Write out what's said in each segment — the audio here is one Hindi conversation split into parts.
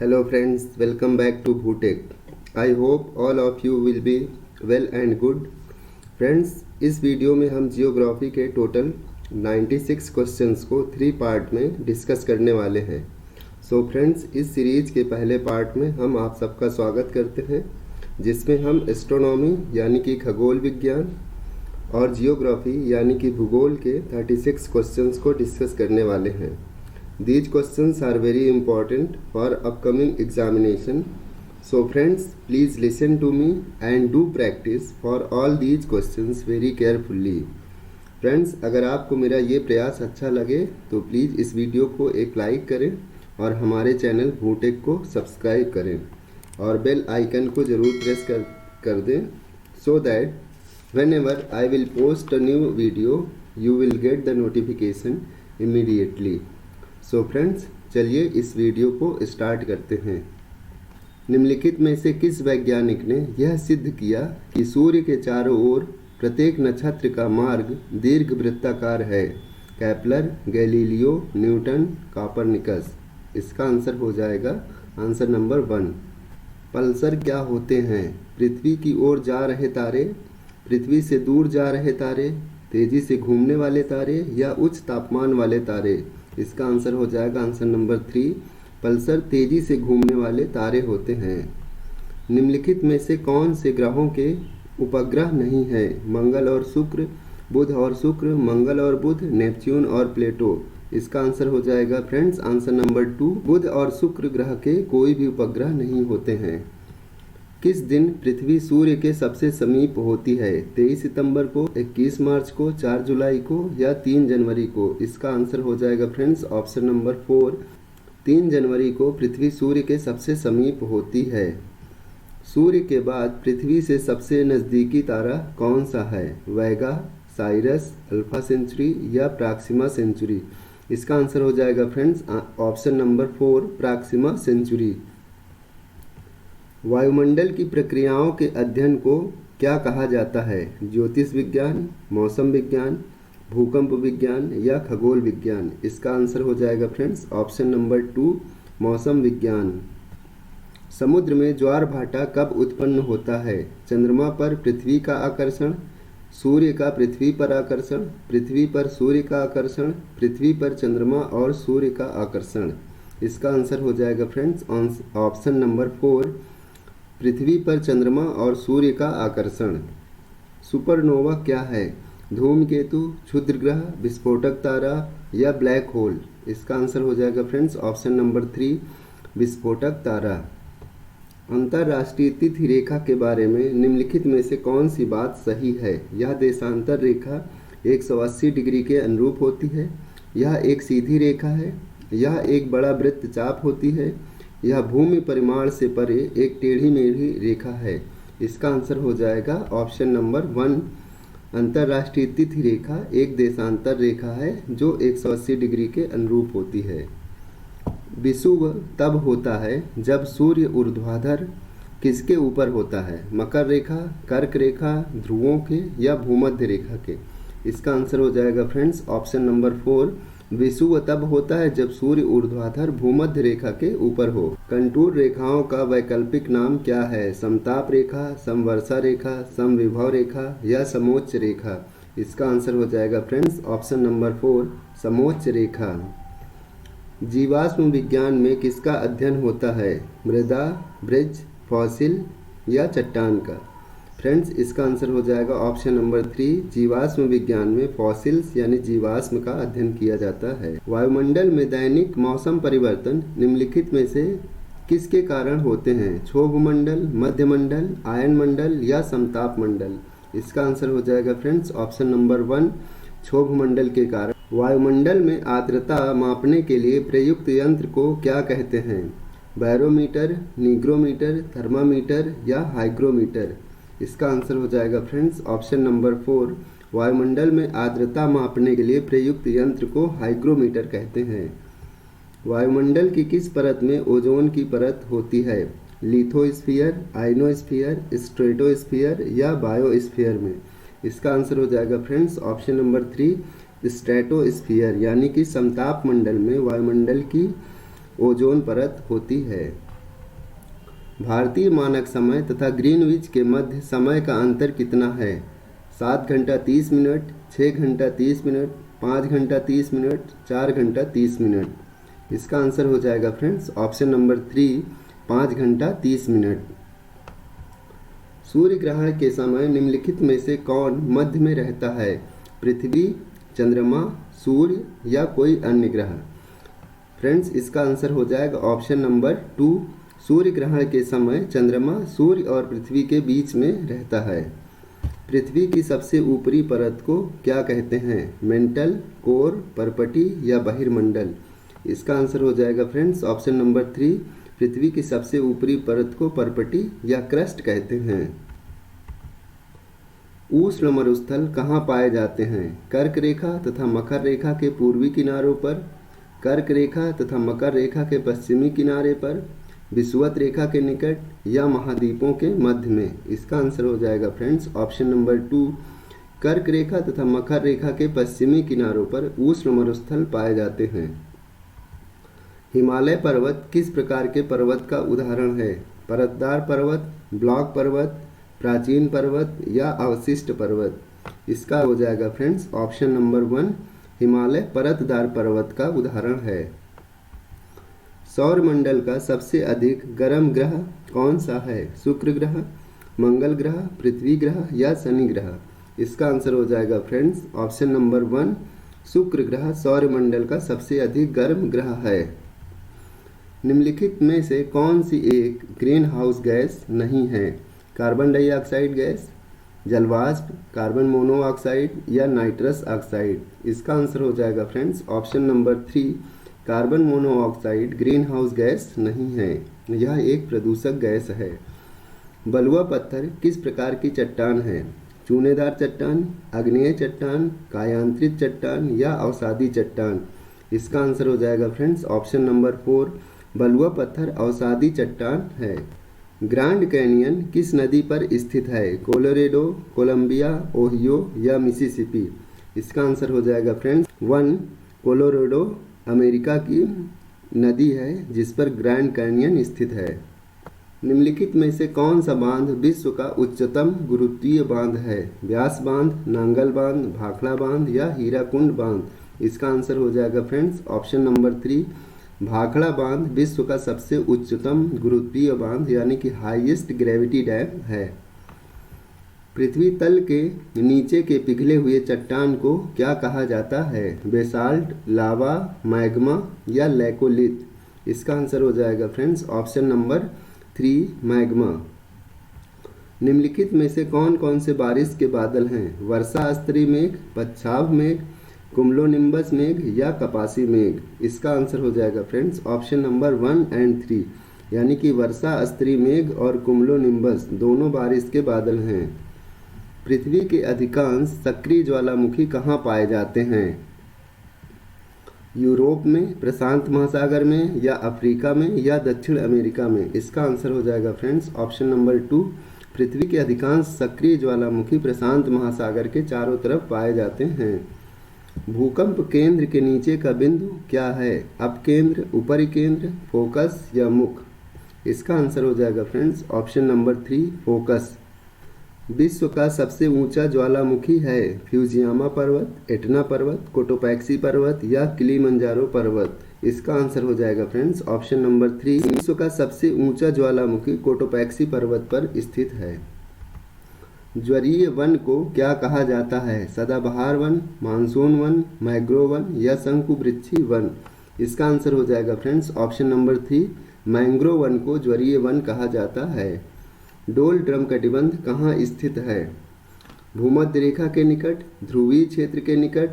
Hello friends, welcome back to Bhutek. I hope all of you will be well and good. Friends, इस वीडियो में हम जियोग्राफी के टोटल 96 क्वेश्चंस को 3 पार्ट में डिस्कस करने वाले हैं। सो फ्रेंड्स, इस सीरीज के पहले पार्ट में हम आप सबका स्वागत करते हैं, जिसमें हम एस्ट्रोनॉमी यानी कि खगोल विज्ञान और जियोग्राफी यानी कि भूगोल के 36 क्वेश्चंस को डिस्कस करने वाले हैं। These questions are very important for upcoming examination. So friends, please listen to me and do practice for all these questions very carefully. Friends, अगर आपको मेरा ये प्रयास अच्छा लगे तो प्लीज़ इस वीडियो को एक लाइक करें और हमारे चैनल भूटेक को सब्सक्राइब करें और बेल आइकन को ज़रूर प्रेस कर दें, so that whenever I will post a new video, you will get the notification immediately. So friends, चलिए इस वीडियो को स्टार्ट करते हैं। निम्नलिखित में से किस वैज्ञानिक ने यह सिद्ध किया कि सूर्य के चारों ओर प्रत्येक नक्षत्र का मार्ग दीर्घवृत्ताकार है? Kepler, Galileo, Newton, Copernicus. इसका आंसर हो जाएगा आंसर नंबर 1। पल्सर क्या होते हैं? पृथ्वी की ओर जा रहे तारे, पृथ्वी से दूर जा रहे तारे, तेजी से घूमने वाले तारे या उच्च तापमान वाले तारे। इसका आंसर हो जाएगा आंसर नंबर 3। पल्सर तेजी से घूमने वाले तारे होते हैं। निम्नलिखित में से कौन से ग्रहों के उपग्रह नहीं है? मंगल और शुक्र, बुध और शुक्र, मंगल और बुध, नेपच्यून और प्लेटो। इसका आंसर हो जाएगा फ्रेंड्स आंसर नंबर 2। बुध और शुक्र ग्रह के कोई भी उपग्रह नहीं होते हैं। किस दिन पृथ्वी सूर्य के सबसे समीप होती है? 23 सितंबर को, 21 मार्च को, 4 जुलाई को या 3 जनवरी को? इसका आंसर हो जाएगा फ्रेंड्स ऑप्शन नंबर 4। 3 जनवरी को पृथ्वी सूर्य के सबसे समीप होती है। सूर्य के बाद पृथ्वी से सबसे नज़दीकी तारा कौन सा है? वेगा, साइरस, अल्फा सेंचुरी या प्रॉक्सिमा सेंचुरी? इसका आंसर हो जाएगा friends option number 4, Proxima Centauri. वायुमंडल की प्रक्रियाओं के अध्ययन को क्या कहा जाता है? ज्योतिष विज्ञान, मौसम विज्ञान, भूकंप विज्ञान या खगोल विज्ञान? इसका आंसर हो जाएगा फ्रेंड्स ऑप्शन नंबर 2, मौसम विज्ञान। समुद्र में ज्वार भाटा कब उत्पन्न होता है? चंद्रमा पर पृथ्वी का आकर्षण, सूर्य का पृथ्वी पर आकर्षण, पृथ्वी पर सूर्य का आकर्षण, पृथ्वी पर चंद्रमा और सूर्य का आकर्षण? इसका आंसर हो जाएगा फ्रेंड्स ऑप्शन नंबर 4, पृथ्वी पर चंद्रमा और सूर्य का आकर्षण। सुपरनोवा क्या है? धूमकेतु, क्षुद्र ग्रह, विस्फोटक तारा या ब्लैक होल? इसका आंसर हो जाएगा फ्रेंड्स ऑप्शन नंबर 3, विस्फोटक तारा। अंतर्राष्ट्रीय तिथि रेखा के बारे में निम्नलिखित में से कौन सी बात सही है? यह देशांतर रेखा 180 डिग्री के अनुरूप होती है, यह एक सीधी रेखा है, यह एक बड़ा वृत्तचाप होती है, यह भूमि परिमाण से परे एक टेढ़ी मेढ़ी रेखा है? इसका आंसर हो जाएगा ऑप्शन नंबर 1। अंतर्राष्ट्रीय तिथि रेखा एक देशांतर रेखा है जो 180 डिग्री के अनुरूप होती है। विषुव तब होता है जब सूर्य ऊर्ध्वाधर किसके ऊपर होता है? मकर रेखा, कर्क रेखा, ध्रुवों के या भूमध्य रेखा के? इसका आंसर हो जाएगा फ्रेंड्स ऑप्शन नंबर 4। विषुव तब होता है जब सूर्य ऊर्ध्वाधर भूमध्य रेखा के ऊपर हो। कंटूर रेखाओं का वैकल्पिक नाम क्या है? समताप रेखा, समवर्षा रेखा, समविभव रेखा या समोच्च रेखा? इसका आंसर हो जाएगा फ्रेंड्स ऑप्शन नंबर 4, समोच्च रेखा। जीवाश्म विज्ञान में किसका अध्ययन होता है? मृदा, ब्रिज, फॉसिल या चट्टान का? फ्रेंड्स, इसका आंसर हो जाएगा ऑप्शन नंबर 3। जीवाश्म विज्ञान में फॉसिल्स यानी जीवाश्म का अध्ययन किया जाता है। वायुमंडल में दैनिक मौसम परिवर्तन निम्नलिखित में से किसके कारण होते हैं? क्षोभ मंडल, मध्य मंडल, आयन मंडल या समताप मंडल? इसका आंसर हो जाएगा फ्रेंड्स ऑप्शन नंबर 1, क्षोभ मंडल के कारण। वायुमंडल में आर्द्रता मापने के लिए प्रयुक्त यंत्र को क्या कहते हैं? बैरोमीटर, निग्रोमीटर, थर्मामीटर या हाइग्रोमीटर? इसका आंसर हो जाएगा फ्रेंड्स ऑप्शन नंबर 4। वायुमंडल में आर्द्रता मापने के लिए प्रयुक्त यंत्र को हाइग्रोमीटर कहते हैं। वायुमंडल की किस परत में ओजोन की परत होती है? लिथोस्फीयर, आइनोस्फीयर, स्ट्रेटोस्फीयर या बायोस्फीयर में? इसका आंसर हो जाएगा फ्रेंड्स ऑप्शन नंबर 3, स्ट्रेटोस्फीयर यानी कि समताप मंडल में वायुमंडल की ओजोन परत होती है। भारतीय मानक समय तथा ग्रीनविच के मध्य समय का अंतर कितना है? 7 घंटा 30 मिनट, 6 घंटा 30 मिनट, 5 घंटा 30 मिनट, 4 घंटा 30 मिनट। इसका आंसर हो जाएगा फ्रेंड्स ऑप्शन नंबर 3, 5 घंटा 30 मिनट। सूर्य ग्रहण के समय निम्नलिखित में से कौन मध्य में रहता है? पृथ्वी, चंद्रमा, सूर्य या कोई अन्य ग्रह? फ्रेंड्स इसका आंसर हो जाएगा ऑप्शन नंबर 2, सूर्य ग्रहण के समय चंद्रमा सूर्य और पृथ्वी के बीच में रहता है। पृथ्वी की सबसे ऊपरी परत को क्या कहते हैं? मेंटल, कोर, परपटी या बहिर्मंडल? इसका आंसर हो जाएगा फ्रेंड्स ऑप्शन नंबर 3, पृथ्वी की सबसे ऊपरी परत को परपटी या क्रस्ट कहते हैं। उष्ण मरुस्थल कहाँ पाए जाते हैं? कर्क रेखा तथा मकर रेखा के पूर्वी किनारों पर, कर्क रेखा तथा मकर रेखा के पश्चिमी किनारे पर, विषुवत रेखा के निकट या महाद्वीपों के मध्य में? इसका आंसर हो जाएगा फ्रेंड्स ऑप्शन नंबर 2, कर्क रेखा तथा मकर रेखा के पश्चिमी किनारों पर उष्ण मरुस्थल पाए जाते हैं। हिमालय पर्वत किस प्रकार के पर्वत का उदाहरण है? परतदार पर्वत, ब्लॉक पर्वत, प्राचीन पर्वत या अवशिष्ट पर्वत? इसका हो जाएगा फ्रेंड्स ऑप्शन नंबर 1, हिमालय परतदार पर्वत का उदाहरण है। सौरमंडल का सबसे अधिक गर्म ग्रह कौन सा है? शुक्र ग्रह, मंगल ग्रह, पृथ्वी ग्रह या शनि ग्रह? इसका आंसर हो जाएगा फ्रेंड्स ऑप्शन नंबर 1, शुक्र ग्रह सौरमंडल का सबसे अधिक गर्म ग्रह है। निम्नलिखित में से कौन सी एक ग्रीन हाउस गैस नहीं है? कार्बन डाइऑक्साइड गैस, जलवाष्प, कार्बन मोनोऑक्साइड या नाइट्रस ऑक्साइड? इसका आंसर हो जाएगा friends option number 3, carbon monoxide green house gas नहीं है, यह एक प्रदूषक गैस है। बलुआ पत्थर किस प्रकार की चट्टान है? चूनेदार चट्टान, आग्नेय चट्टान, कायांतरित चट्टान या अवसादी चट्टान? इसका आंसर हो जाएगा फ्रेंड्स ऑप्शन नंबर 4, बलुआ पत्थर अवसादी चट्टान है। ग्रैंड कैनियन किस नदी पर स्थित है? कोलोरेडो, कोलंबिया, ओहियो या मिसिसिपी? इसका आंसर हो जाएगा फ्रेंड्स 1, कोलोरेडो अमेरिका की नदी है जिस पर ग्रैंड कैनियन स्थित है। निम्नलिखित में से कौन सा बांध विश्व का उच्चतम गुरुत्वीय बांध है? व्यास बांध, नांगल बांध, भाखड़ा बांध या हीराकुंड बांध? इसका आंसर हो जाएगा फ्रेंड्स ऑप्शन नंबर 3, भाखड़ा बांध विश्व का सबसे उच्चतम गुरुत्वीय बांध यानी कि हाईएस्ट ग्रेविटी डैम है। पृथ्वी तल के नीचे के पिघले हुए चट्टान को क्या कहा जाता है? बेसाल्ट, लावा, मैग्मा या लैकोलिथ? इसका आंसर हो जाएगा फ्रेंड्स ऑप्शन नंबर 3, मैग्मा। निम्नलिखित में से कौन कौन से बारिश के बादल हैं? वर्षा स्तरीय मेघ, पच्छाव मेघ, कुमुलोनिम्बस मेघ या कपासी मेघ? इसका आंसर हो जाएगा फ्रेंड्स ऑप्शन नंबर 1 एंड 3 यानी कि वर्षा स्तरीय मेघ और कुमुलोनिम्बस दोनों बारिश के बादल हैं। पृथ्वी के अधिकांश सक्रिय ज्वालामुखी कहाँ पाए जाते हैं? यूरोप में, प्रशांत महासागर में या अफ्रीका में या दक्षिण अमेरिका में? इसका आंसर हो जाएगा फ्रेंड्स ऑप्शन नंबर 2, पृथ्वी के अधिकांश सक्रिय ज्वालामुखी प्रशांत महासागर के चारों तरफ पाए जाते हैं। भूकंप केंद्र के नीचे का बिंदु क्या है? अपकेंद्र, ऊपरी केंद्र, फोकस या मुख? इसका आंसर हो जाएगा फ्रेंड्स ऑप्शन नंबर 3, फोकस। विश्व का सबसे ऊंचा ज्वालामुखी है? फ्यूजियामा पर्वत, एटना पर्वत, कोटोपैक्सी पर्वत या किलिमंजारो पर्वत? इसका आंसर हो जाएगा फ्रेंड्स ऑप्शन नंबर 3, विश्व का सबसे ऊंचा ज्वालामुखी कोटोपैक्सी पर्वत पर स्थित है। ज्वरीय वन को क्या कहा जाता है? सदाबहार one, monsoon one, mangrove one या शंकुवृक्षी वन? इसका आंसर हो जाएगा friends option number 3, mangrove one को ज्वरीय वन कहा जाता है। डोल ड्रम कटिबंध कहाँ स्थित है? भूमध्य रेखा के निकट, ध्रुवीय क्षेत्र के निकट,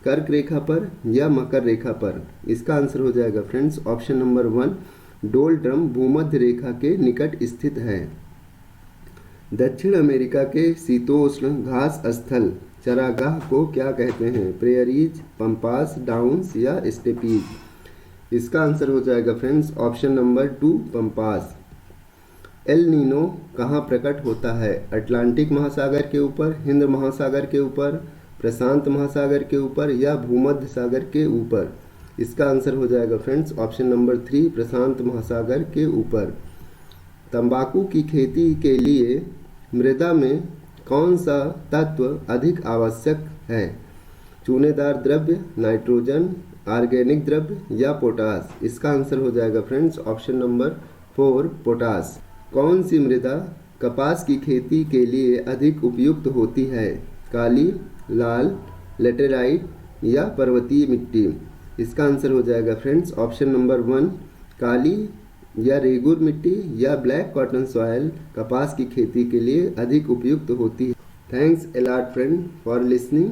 कर्क रेखा पर या मकर रेखा पर? इसका आंसर हो जाएगा फ्रेंड्स ऑप्शन नंबर 1, डोल ड्रम भूमध्य रेखा के निकट स्थित है। दक्षिण अमेरिका के शीतोष्ण घास स्थल चरागाह को क्या कहते हैं? प्रेयरीज, पंपास, डाउन्स या स्टेपीज? इसका आंसर हो जाएगा friends option number 2, pampas. El Nino कहाँ प्रकट होता है? अटलांटिक महासागर के ऊपर, हिंद महासागर के ऊपर, प्रशांत महासागर के ऊपर या भूमध्य सागर के ऊपर? इसका आंसर हो जाएगा फ्रेंड्स ऑप्शन नंबर 3, प्रशांत महासागर के ऊपर। तंबाकू की खेती के लिए मृदा में कौन सा तत्व अधिक आवश्यक है? चूनेदार द्रव्य, नाइट्रोजन, ऑर्गेनिक द्रव्य या पोटास? इसका आंसर हो जाएगा फ्रेंड्स ऑप्शन नंबर 4 पोटास। कौन सी मृदा कपास की खेती के लिए अधिक उपयुक्त होती है? काली, लाल, लेटेराइट या पर्वतीय मिट्टी? इसका आंसर हो जाएगा फ्रेंड्स ऑप्शन नंबर 1 काली या रेगुर मिट्टी या ब्लैक कॉटन सॉयल कपास की खेती के लिए अधिक उपयुक्त होती है। Thanks a lot friend for listening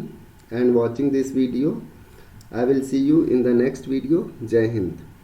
and watching this video. I will see you in the next video. जय हिंद।